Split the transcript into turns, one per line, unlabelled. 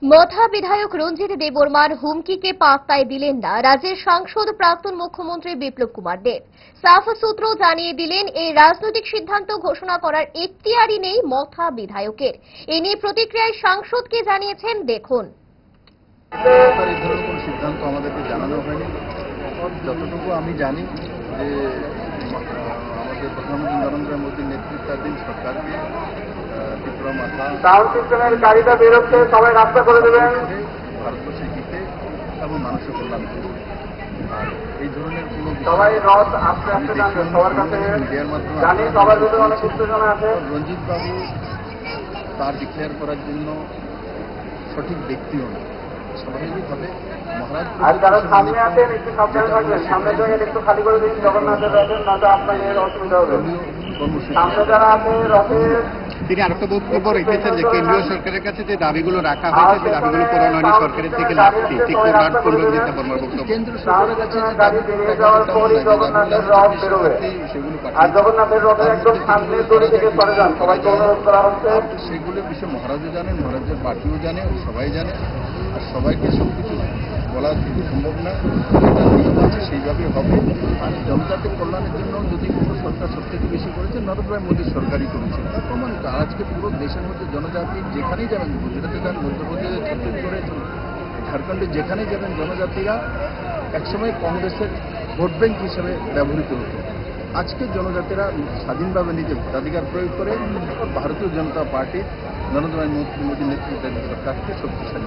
মথা বিধায়ক রঞ্জিত দেববর্মার হুমকিকে পাত্তাই দিলেন না রাজ্যের সাংসদ প্রাক্তন মুখ্যমন্ত্রী বিপ্লব কুমার দেব। সাফ সূত্র জানিয়ে দিলেন, এই রাজনৈতিক সিদ্ধান্ত ঘোষণা করার এখতিয়ারই নেই মথা বিধায়কের। এ নিয়ে প্রতিক্রিয়ায় সাংসদ কি জানিয়েছেন দেখুন।
এই ধরনের কোনো সিদ্ধান্ত আমাদেরকে জানানো হয়নি। যতটুকু আমি জানি যে আমাদের প্রধানমন্ত্রী নরেন্দ্র মোদীর নেতৃত্বাধীন সরকারকে ত্রিপুরা মাথা
সাউন্ড সিস্টেমের গাড়িটা বেরোচ্ছে, সবাই রাস্তা করে দেবেন।
ভারতবর্ষের হিতে এবং মানুষের কল্যাণ করবে। আর এই ধরনের কোনো
সবাই রথ আস্তে আস্তে জানবে, সবার কাছে
মিডিয়ার মাধ্যমে
জানি সবার ভিতরে অনেক উত্তেজনা আছে।
রঞ্জিত বাবু তার ডিক্লেয়ার করার জন্য সঠিক ব্যক্তিও না। স্বাভাবিকভাবে মহারাজ
আর যারা সামনে আছেন একটু সাবধানে থাকবেন, সামনের জায়গাটা একটু খালি করে দিন, জগন্নাথের রথের নয়তো আপনাদের অসুবিধা হবে। সামনে যারা আছে রথের
তিনি আরেকটা বক্তব্য রেখেছেন যে কেন্দ্রীয় সরকারের কাছে যে দাবিগুলো রাখা হয়েছে সেই দাবিগুলো পূরণ হয়নি সরকারের থেকে লাগছে। ঠিক পূর্বজিৎ বর্মার বক্তব্য।
কেন্দ্র সরকারের কাছে
গাড়ি বেরিয়ে যাওয়ার পরই জগন্নাথের রথ বেরোবে। আর জগন্নাথের রথের একদম সামনের দড়ি থেকে সরে যান, সবাইকে অনুরোধ করা হচ্ছে।
সেগুলোর বিষয়ে মহারাজও জানেন, মহারাজের পার্টিও জানে, সবাই জানে। আর সবাইকে সবকিছু বলা কিন্তু সম্ভব না। যেটা নিয়ম আছে সেইভাবেই হবে। আর জনজাতির কল্যাণের জন্য যদি কোনো সরকার সবথেকে বেশি করেছে নরেন্দ্র মোদীর সরকারই করেছে। প্রমাণিত আজকে পুরো দেশের মধ্যে জনজাতি যেখানেই যাবেন, গুজরাটে যান, মধ্যপ্রদেশে, ছত্তিশগড়ে, ঝাড়খণ্ডে যেখানেই যাবেন, জনজাতিরা একসময় কংগ্রেসের ভোট ব্যাংক হিসেবে ব্যবহৃত হতো। আজকে জনজাতিরা স্বাধীনভাবে নিজের ভোটাধিকার প্রয়োগ করে ভারতীয় জনতা পার্টির নরেন্দ্র মোদীর নেতৃত্বের সরকারকে শক্তিশালী